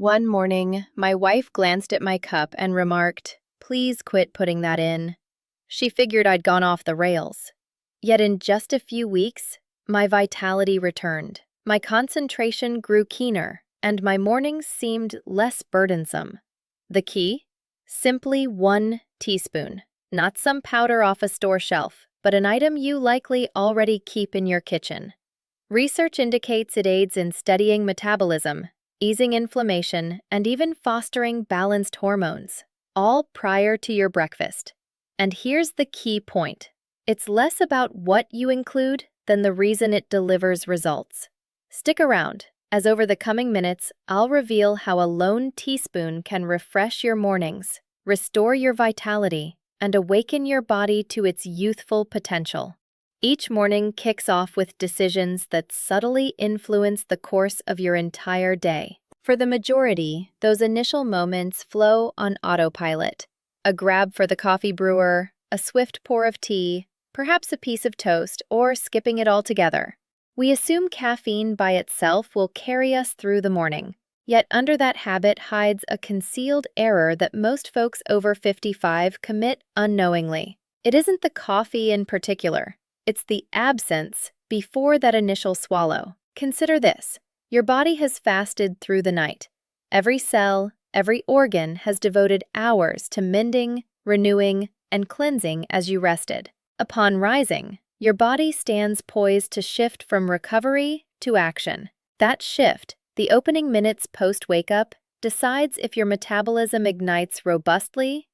One morning, my wife glanced at my cup and remarked, "Please quit putting that in." She figured I'd gone off the rails. Yet in just a few weeks, my vitality returned. My concentration grew keener, and my mornings seemed less burdensome. The key? Simply 1 teaspoon. Not some powder off a store shelf, but an item you likely already keep in your kitchen. Research indicates it aids in steadying metabolism, easing inflammation, and even fostering balanced hormones, all prior to your breakfast. And here's the key point. It's less about what you include than the reason it delivers results. Stick around, as over the coming minutes, I'll reveal how a lone teaspoon can refresh your mornings, restore your vitality, and awaken your body to its youthful potential. Each morning kicks off with decisions that subtly influence the course of your entire day. For the majority, those initial moments flow on autopilot. A grab for the coffee brewer, a swift pour of tea, perhaps a piece of toast, or skipping it altogether. We assume caffeine by itself will carry us through the morning. Yet under that habit hides a concealed error that most folks over 55 commit unknowingly. It isn't the coffee in particular. It's the absence before that initial swallow. Consider this. Your body has fasted through the night. Every cell, every organ has devoted hours to mending, renewing, and cleansing as you rested. Upon rising, your body stands poised to shift from recovery to action. That shift, the opening minutes post-wake-up, decides if your metabolism ignites robustly,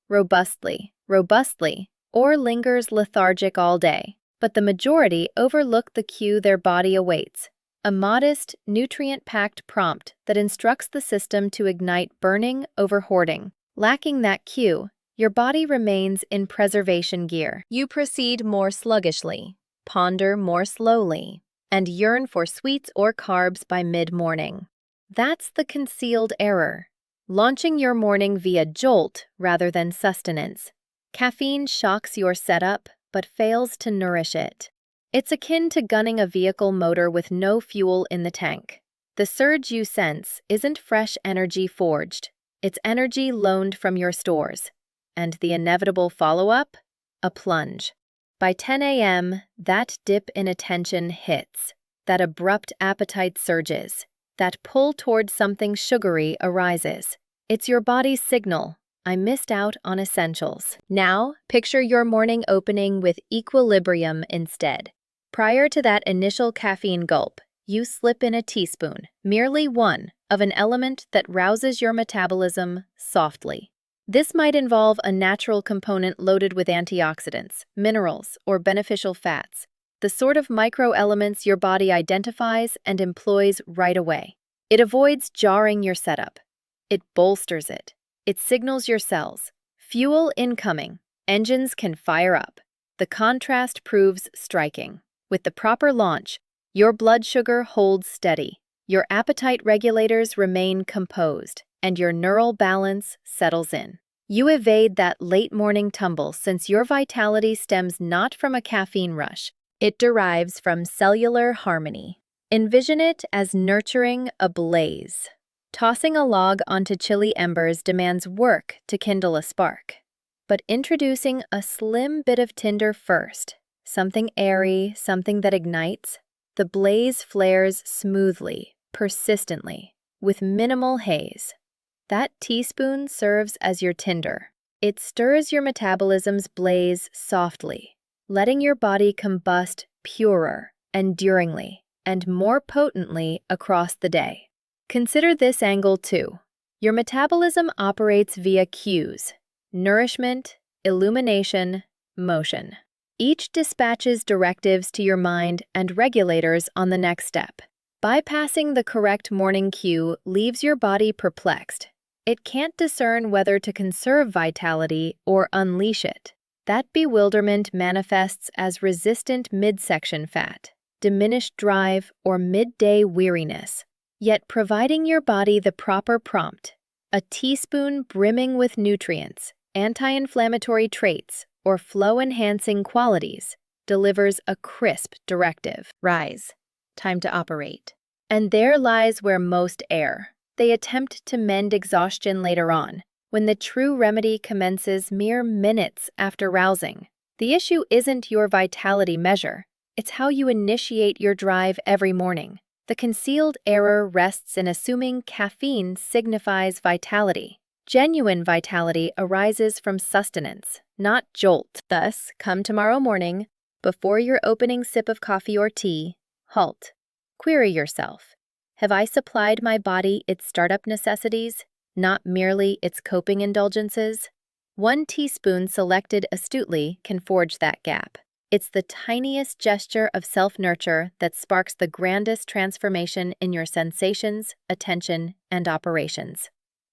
or lingers lethargic all day. But the majority overlook the cue their body awaits, a modest, nutrient-packed prompt that instructs the system to ignite burning over hoarding. Lacking that cue, your body remains in preservation gear. You proceed more sluggishly, ponder more slowly, and yearn for sweets or carbs by mid-morning. That's the concealed error. Launching your morning via jolt rather than sustenance. Caffeine shocks your setup, but fails to nourish it. It's akin to gunning a vehicle motor with no fuel in the tank. The surge you sense isn't fresh energy forged. It's energy loaned from your stores. And the inevitable follow-up? A plunge. By 10 a.m., that dip in attention hits. That abrupt appetite surges. That pull toward something sugary arises. It's your body's signal. I missed out on essentials. Now, picture your morning opening with equilibrium instead. Prior to that initial caffeine gulp, you slip in a teaspoon, merely one, of an element that rouses your metabolism softly. This might involve a natural component loaded with antioxidants, minerals, or beneficial fats, the sort of microelements your body identifies and employs right away. It avoids jarring your setup. It bolsters it. It signals your cells. Fuel incoming. Engines can fire up. The contrast proves striking. With the proper launch, your blood sugar holds steady, your appetite regulators remain composed, and your neural balance settles in. You evade that late morning tumble since your vitality stems not from a caffeine rush. It derives from cellular harmony. Envision it as nurturing a blaze. Tossing a log onto chilly embers demands work to kindle a spark. But introducing a slim bit of tinder first, something airy, something that ignites, the blaze flares smoothly, persistently, with minimal haze. That teaspoon serves as your tinder. It stirs your metabolism's blaze softly, letting your body combust purer, enduringly, and more potently across the day. Consider this angle too. Your metabolism operates via cues: nourishment, illumination, motion. Each dispatches directives to your mind and regulators on the next step. Bypassing the correct morning cue leaves your body perplexed. It can't discern whether to conserve vitality or unleash it. That bewilderment manifests as resistant midsection fat, diminished drive, or midday weariness. Yet providing your body the proper prompt, a teaspoon brimming with nutrients, anti-inflammatory traits, or flow-enhancing qualities, delivers a crisp directive. Rise. Time to operate. And there lies where most err. they attempt to mend exhaustion later on, when the true remedy commences mere minutes after rousing. The issue isn't your vitality measure, it's how you initiate your drive every morning. The concealed error rests in assuming caffeine signifies vitality. Genuine vitality arises from sustenance, not jolt. Thus, come tomorrow morning, before your opening sip of coffee or tea, halt. Query yourself. Have I supplied my body its startup necessities, not merely its coping indulgences? 1 teaspoon selected astutely can forge that gap. It's the tiniest gesture of self-nurture that sparks the grandest transformation in your sensations, attention, and operations.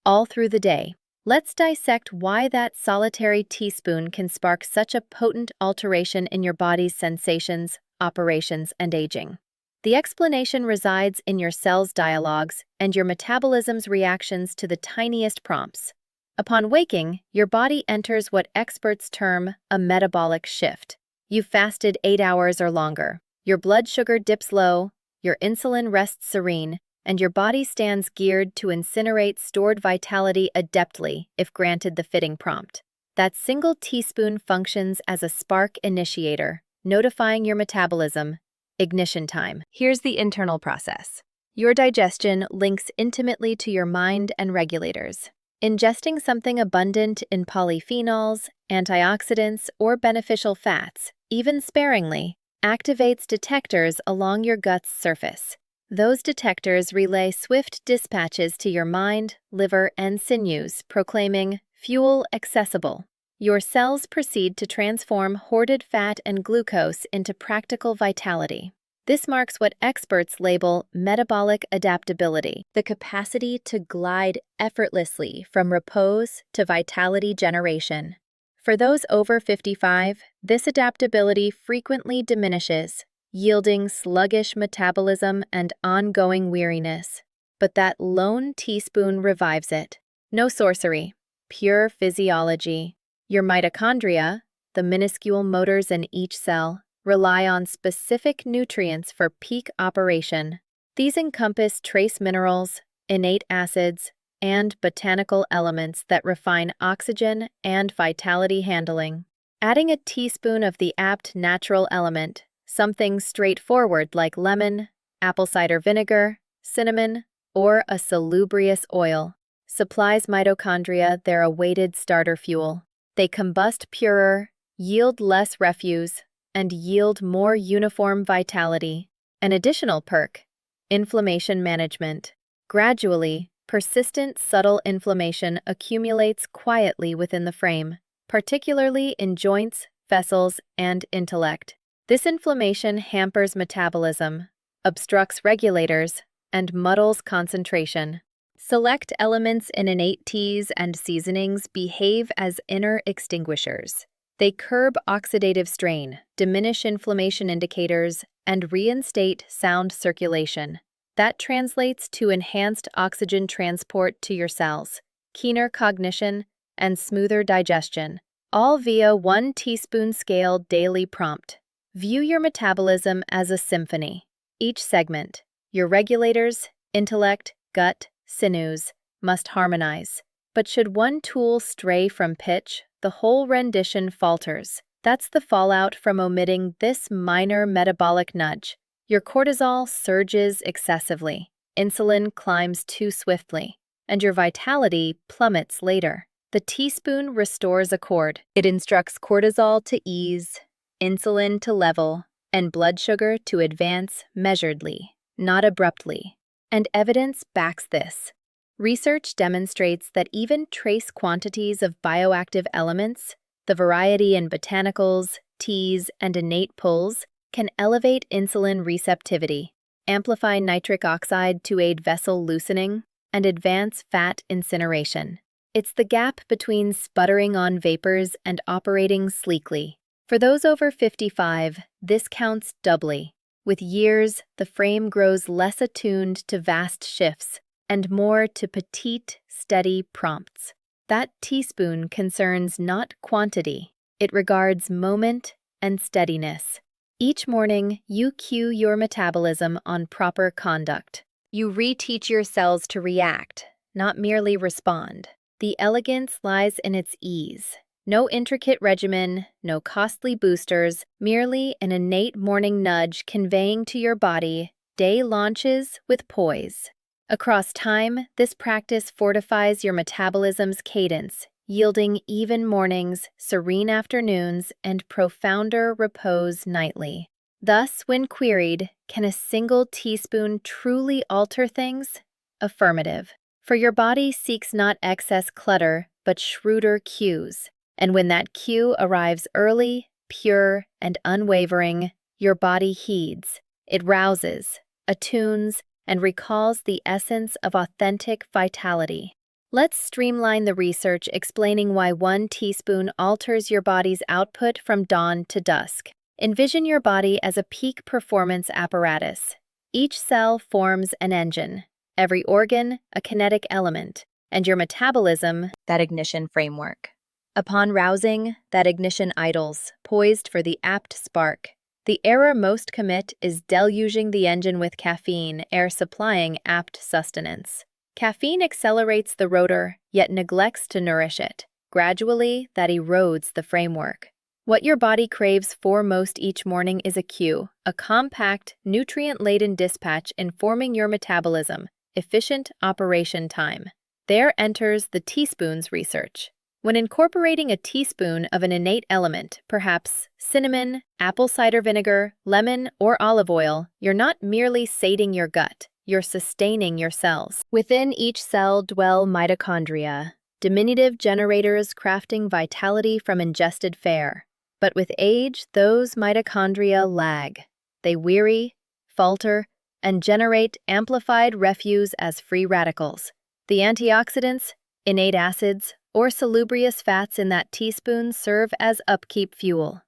All through the day, let's dissect why that solitary teaspoon can spark such a potent alteration in your body's sensations, operations, and aging. The explanation resides in your cells' dialogues and your metabolism's reactions to the tiniest prompts. Upon waking, your body enters what experts term a metabolic shift. You've fasted 8 hours or longer. Your blood sugar dips low, your insulin rests serene, and your body stands geared to incinerate stored vitality adeptly if granted the fitting prompt. That single teaspoon functions as a spark initiator, notifying your metabolism, ignition time. Here's the internal process. Your digestion links intimately to your mind and regulators. Ingesting something abundant in polyphenols, antioxidants, or beneficial fats, even sparingly, activates detectors along your gut's surface. Those detectors relay swift dispatches to your mind, liver, and sinews, proclaiming, "Fuel accessible." Your cells proceed to transform hoarded fat and glucose into practical vitality. This marks what experts label metabolic adaptability, the capacity to glide effortlessly from repose to vitality generation. For those over 55, this adaptability frequently diminishes, yielding sluggish metabolism and ongoing weariness. But that lone teaspoon revives it. No sorcery, pure physiology. Your mitochondria, the minuscule motors in each cell, rely on specific nutrients for peak operation. These encompass trace minerals, innate acids, and botanical elements that refine oxygen and vitality handling. Adding a teaspoon of the apt natural element, something straightforward like lemon, apple cider vinegar, cinnamon, or a salubrious oil, supplies mitochondria their awaited starter fuel. They combust purer, yield less refuse, and yield more uniform vitality. An additional perk: inflammation management. Gradually, persistent subtle inflammation accumulates quietly within the frame, particularly in joints, vessels, and intellect. This inflammation hampers metabolism, obstructs regulators, and muddles concentration. Select elements in innate teas and seasonings behave as inner extinguishers. They curb oxidative strain, diminish inflammation indicators, and reinstate sound circulation. That translates to enhanced oxygen transport to your cells, keener cognition, and smoother digestion, all via 1 teaspoon scale daily prompt. View your metabolism as a symphony. Each segment, your regulators, intellect, gut, sinews, must harmonize. But should one tool stray from pitch, the whole rendition falters. That's the fallout from omitting this minor metabolic nudge. Your cortisol surges excessively, insulin climbs too swiftly, and your vitality plummets later. The teaspoon restores accord. It instructs cortisol to ease, insulin to level, and blood sugar to advance measuredly, not abruptly. And evidence backs this. Research demonstrates that even trace quantities of bioactive elements, the variety in botanicals, teas, and innate pulls, can elevate insulin receptivity, amplify nitric oxide to aid vessel loosening, and advance fat incineration. It's the gap between sputtering on vapors and operating sleekly. For those over 55, this counts doubly. With years, the frame grows less attuned to vast shifts and more to petite, steady prompts. That teaspoon concerns not quantity, it regards moment and steadiness. Each morning, you cue your metabolism on proper conduct. You reteach your cells to react, not merely respond. The elegance lies in its ease. No intricate regimen, no costly boosters, merely an innate morning nudge conveying to your body, day launches with poise. Across time, this practice fortifies your metabolism's cadence, yielding even mornings, serene afternoons, and profounder repose nightly. Thus, when queried, can a single teaspoon truly alter things? Affirmative. For your body seeks not excess clutter, but shrewder cues. And when that cue arrives early, pure, and unwavering, your body heeds. It rouses, attunes, and recalls the essence of authentic vitality. Let's streamline the research explaining why 1 teaspoon alters your body's output from dawn to dusk. Envision your body as a peak performance apparatus. Each cell forms an engine, every organ a kinetic element, and your metabolism that ignition framework. Upon rousing, that ignition idles, poised for the apt spark. The error most commit is deluging the engine with caffeine ere supplying apt sustenance. Caffeine accelerates the rotor, yet neglects to nourish it. Gradually, that erodes the framework. What your body craves for most each morning is a cue, a compact, nutrient-laden dispatch informing your metabolism, efficient operation time. There enters the teaspoon's research. When incorporating a teaspoon of an innate element, perhaps cinnamon, apple cider vinegar, lemon, or olive oil, you're not merely sating your gut, you're sustaining your cells. Within each cell dwell mitochondria, diminutive generators crafting vitality from ingested fare. But with age, those mitochondria lag. They weary, falter, and generate amplified refuse as free radicals. The antioxidants, innate acids, or salubrious fats in that teaspoon serve as upkeep fuel.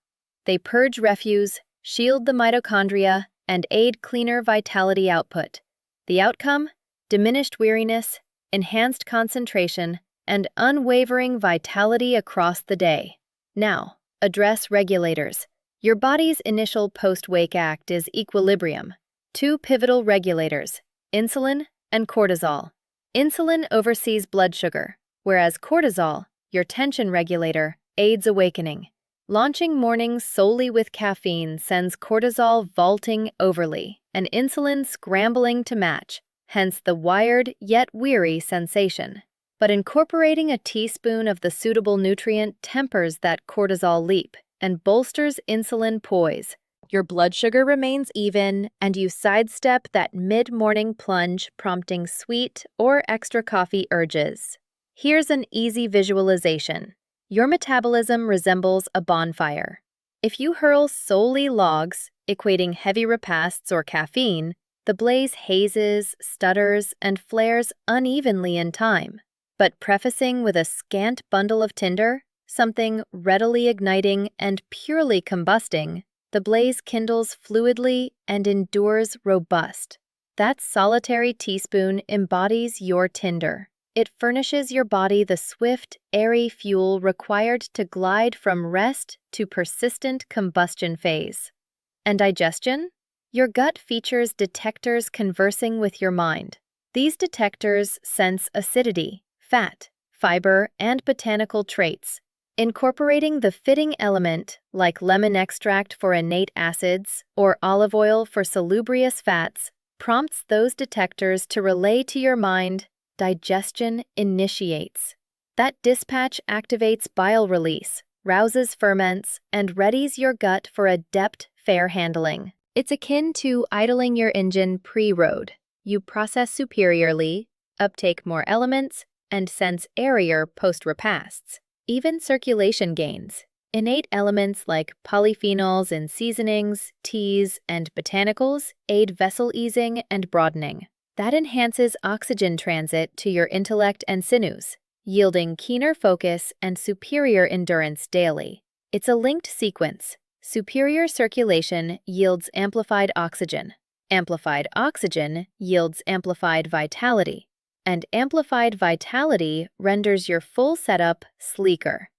They purge refuse, shield the mitochondria, and aid cleaner vitality output. The outcome? Diminished weariness, enhanced concentration, and unwavering vitality across the day. Now, address regulators. Your body's initial post-wake act is equilibrium. 2 pivotal regulators, insulin and cortisol. Insulin oversees blood sugar, whereas cortisol, your tension regulator, aids awakening. Launching mornings solely with caffeine sends cortisol vaulting overly, and insulin scrambling to match, hence the wired yet weary sensation. But incorporating a teaspoon of the suitable nutrient tempers that cortisol leap and bolsters insulin poise. Your blood sugar remains even, and you sidestep that mid-morning plunge prompting sweet or extra coffee urges. Here's an easy visualization. Your metabolism resembles a bonfire. If you hurl solely logs, equating heavy repasts or caffeine, the blaze hazes, stutters, and flares unevenly in time. But prefacing with a scant bundle of tinder, something readily igniting and purely combusting, the blaze kindles fluidly and endures robust. That solitary teaspoon embodies your tinder. It furnishes your body the swift, airy fuel required to glide from rest to persistent combustion phase. And digestion? Your gut features detectors conversing with your mind. These detectors sense acidity, fat, fiber, and botanical traits. Incorporating the fitting element, like lemon extract for innate acids or olive oil for salubrious fats, prompts those detectors to relay to your mind, digestion initiates. That dispatch activates bile release, rouses ferments, and readies your gut for adept fair handling. It's akin to idling your engine pre-road. You process superiorly, uptake more elements, and sense airier post-repasts. Even circulation gains. Innate elements like polyphenols in seasonings, teas, and botanicals aid vessel easing and broadening. That enhances oxygen transit to your intellect and sinews, yielding keener focus and superior endurance daily. It's a linked sequence. Superior circulation yields amplified oxygen. Amplified oxygen yields amplified vitality. And amplified vitality renders your full setup sleeker.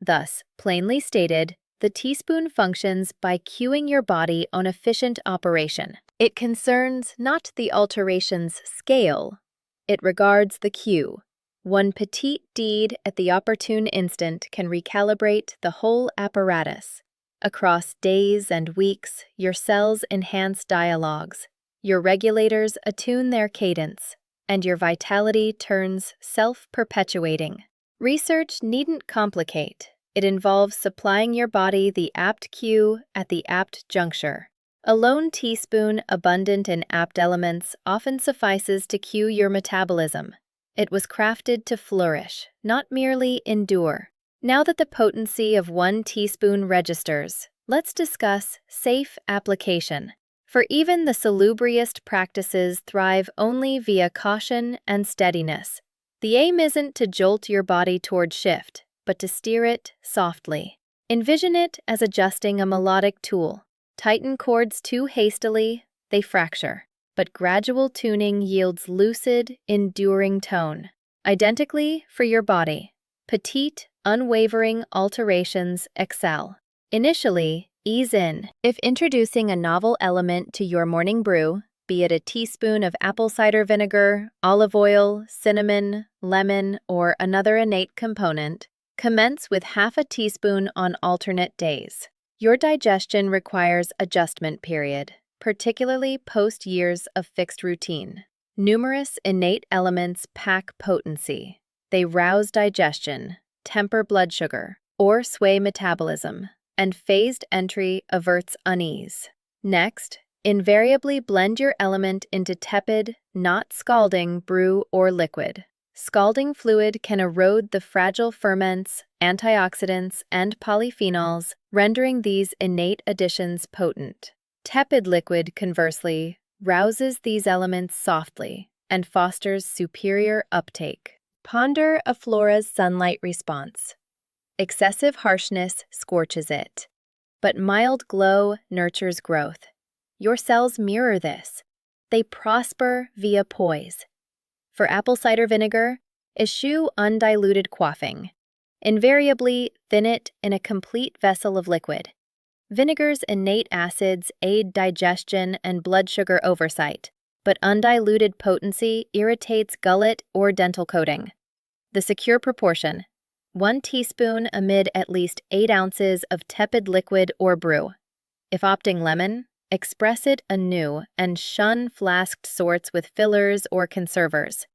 Thus, plainly stated, the teaspoon functions by cueing your body on efficient operation. It concerns not the alteration's scale, it regards the cue. One petite deed at the opportune instant can recalibrate the whole apparatus. Across days and weeks, your cells enhance dialogues, your regulators attune their cadence, and your vitality turns self-perpetuating. Research needn't complicate. It involves supplying your body the apt cue at the apt juncture. A lone teaspoon abundant in apt elements often suffices to cue your metabolism. It was crafted to flourish, not merely endure. Now that the potency of 1 teaspoon registers, let's discuss safe application. For even the salubrious practices thrive only via caution and steadiness. The aim isn't to jolt your body toward shift, but to steer it softly. Envision it as adjusting a melodic tool. Tighten chords too hastily, they fracture, but gradual tuning yields lucid, enduring tone. Identically for your body, petite, unwavering alterations excel. Initially, ease in. If introducing a novel element to your morning brew, be it a teaspoon of apple cider vinegar, olive oil, cinnamon, lemon, or another innate component, commence with half a teaspoon on alternate days. Your digestion requires adjustment period, particularly post-years of fixed routine. Numerous innate elements pack potency. They rouse digestion, temper blood sugar, or sway metabolism, and phased entry averts unease. Next, invariably blend your element into tepid, not scalding brew or liquid. Scalding fluid can erode the fragile ferments, antioxidants, and polyphenols, rendering these innate additions potent. Tepid liquid, conversely, rouses these elements softly and fosters superior uptake. Ponder a flora's sunlight response. Excessive harshness scorches it, but mild glow nurtures growth. Your cells mirror this. They prosper via poise. For apple cider vinegar, eschew undiluted quaffing. Invariably, thin it in a complete vessel of liquid. Vinegar's innate acids aid digestion and blood sugar oversight, but undiluted potency irritates gullet or dental coating. The secure proportion: 1 teaspoon amid at least 8 ounces of tepid liquid or brew. If opting lemon, express it anew and shun flasked sorts with fillers or conservers.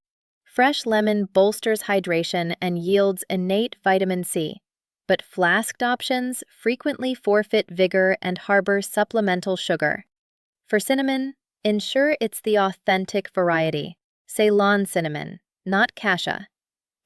Fresh lemon bolsters hydration and yields innate vitamin C, but flasked options frequently forfeit vigor and harbor supplemental sugar. For cinnamon, ensure it's the authentic variety, Ceylon cinnamon, not cassia.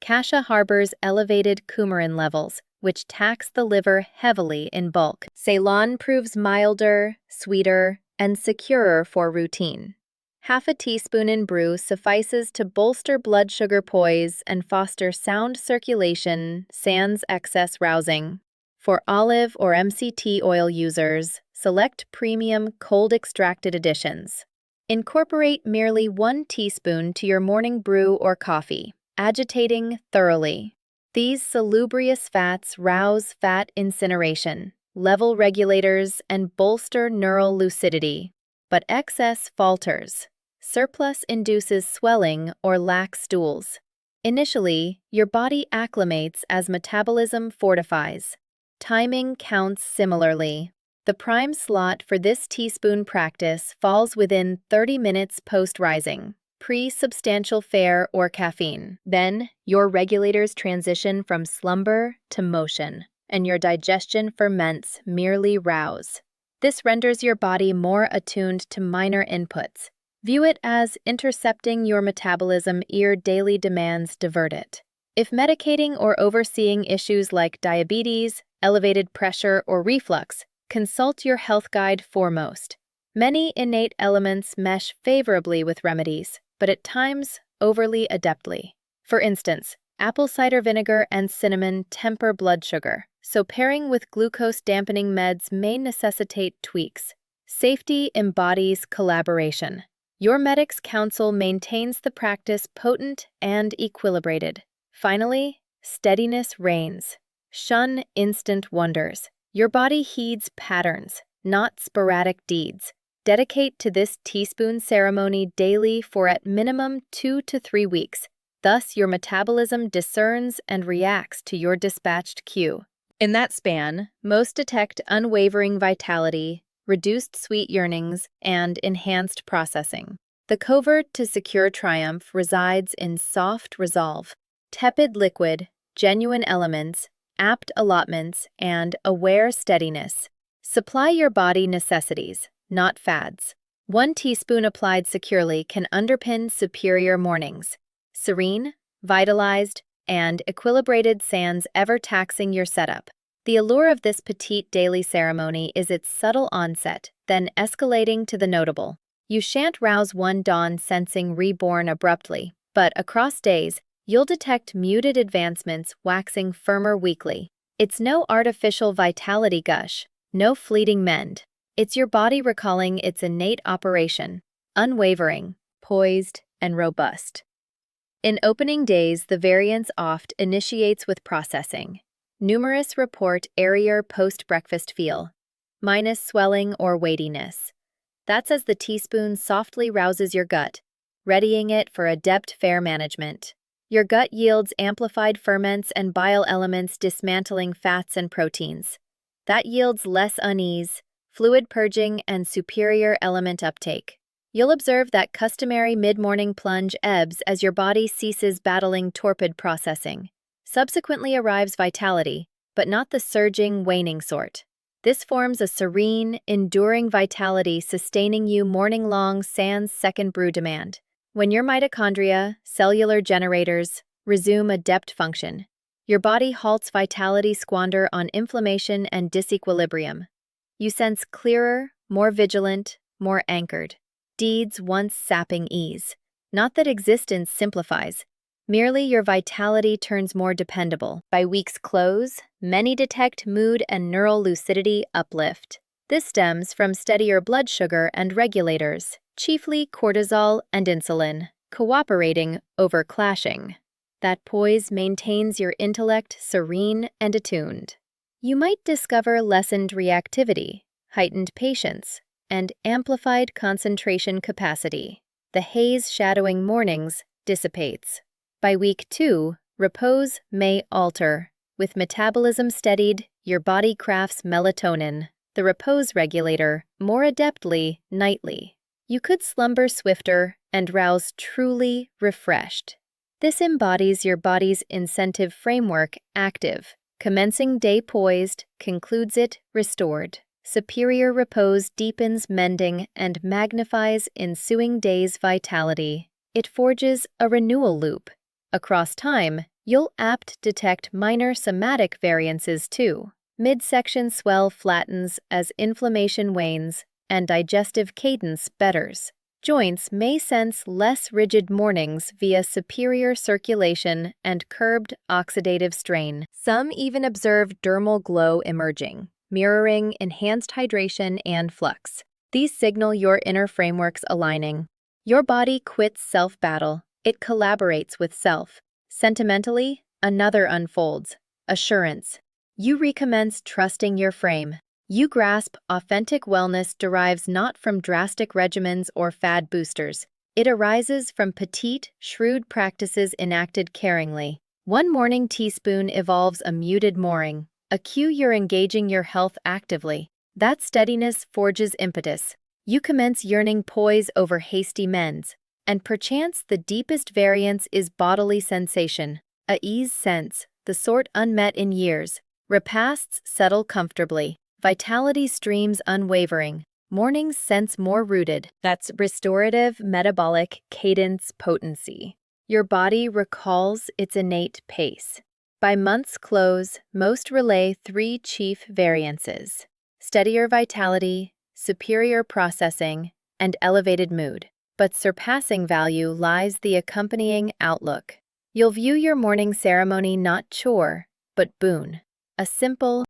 Cassia harbors elevated coumarin levels, which tax the liver heavily in bulk. Ceylon proves milder, sweeter, and securer for routine. Half a teaspoon in brew suffices to bolster blood sugar poise and foster sound circulation sans excess rousing. For olive or MCT oil users, select premium cold-extracted additions. Incorporate merely 1 teaspoon to your morning brew or coffee, agitating thoroughly. These salubrious fats rouse fat incineration, level regulators, and bolster neural lucidity. But excess falters. Surplus induces swelling or lax stools. Initially, your body acclimates as metabolism fortifies. Timing counts similarly. The prime slot for this teaspoon practice falls within 30 minutes post-rising, pre-substantial fare or caffeine. Then, your regulators transition from slumber to motion, and your digestion ferments merely rouse. This renders your body more attuned to minor inputs. View it as intercepting your metabolism ere daily demands divert it. If medicating or overseeing issues like diabetes, elevated pressure, or reflux, consult your health guide foremost. Many innate elements mesh favorably with remedies, but at times overly adeptly. For instance, apple cider vinegar and cinnamon temper blood sugar, so pairing with glucose-dampening meds may necessitate tweaks. Safety embodies collaboration. Your medic's counsel maintains the practice potent and equilibrated. Finally, steadiness reigns. Shun instant wonders. Your body heeds patterns, not sporadic deeds. Dedicate to this teaspoon ceremony daily for at minimum 2 to 3 weeks. Thus, your metabolism discerns and reacts to your dispatched cue. In that span, most detect unwavering vitality, reduced sweet yearnings, and enhanced processing. The covert to secure triumph resides in soft resolve, tepid liquid, genuine elements, apt allotments, and aware steadiness. Supply your body necessities, not fads. 1 teaspoon applied securely can underpin superior mornings. Serene, vitalized, and equilibrated sans ever taxing your setup. The allure of this petite daily ceremony is its subtle onset, then escalating to the notable. You shan't rouse one dawn sensing reborn abruptly, but across days, you'll detect muted advancements waxing firmer weekly. It's no artificial vitality gush, no fleeting mend. It's your body recalling its innate operation, unwavering, poised, and robust. In opening days, the variance oft initiates with processing. Numerous report airier post-breakfast feel, minus swelling or weightiness. That's as the teaspoon softly rouses your gut, readying it for adept fare management. Your gut yields amplified ferments and bile elements dismantling fats and proteins. That yields less unease, fluid purging, and superior element uptake. You'll observe that customary mid-morning plunge ebbs as your body ceases battling torpid processing. Subsequently arrives vitality, but not the surging, waning sort. This forms a serene, enduring vitality sustaining you morning-long sans second brew demand. When your mitochondria, cellular generators, resume adept function, your body halts vitality squander on inflammation and disequilibrium. You sense clearer, more vigilant, more anchored. Deeds once sapping ease. Not that existence simplifies, merely your vitality turns more dependable. By week's close, many detect mood and neural lucidity uplift. This stems from steadier blood sugar and regulators, chiefly cortisol and insulin, cooperating over clashing. That poise maintains your intellect serene and attuned. You might discover lessened reactivity, heightened patience, and amplified concentration capacity. The haze shadowing mornings dissipates. By week 2, repose may alter. With metabolism steadied, your body crafts melatonin, the repose regulator, more adeptly nightly. You could slumber swifter and rouse truly refreshed. This embodies your body's incentive framework active. Commencing day poised, concludes it restored. Superior repose deepens mending and magnifies ensuing day's vitality. It forges a renewal loop. Across time, you'll apt detect minor somatic variances too. Midsection swell flattens as inflammation wanes and digestive cadence betters. Joints may sense less rigid mornings via superior circulation and curbed oxidative strain. Some even observe dermal glow emerging, mirroring enhanced hydration and flux. These signal your inner frameworks aligning. Your body quits self-battle. It collaborates with self. Sentimentally, another unfolds. Assurance. You recommence trusting your frame. You grasp authentic wellness derives not from drastic regimens or fad boosters. It arises from petite, shrewd practices enacted caringly. One morning teaspoon evolves a muted mooring, a cue you're engaging your health actively. That steadiness forges impetus. You commence yearning poise over hasty mends, and perchance the deepest variance is bodily sensation, a ease sense, the sort unmet in years. Repasts settle comfortably. Vitality streams unwavering. Mornings sense more rooted. That's restorative metabolic cadence potency. Your body recalls its innate pace. By month's close, most relay 3 chief variances: steadier vitality, superior processing, and elevated mood. But surpassing value lies the accompanying outlook. You'll view your morning ceremony not chore, but boon. A simple,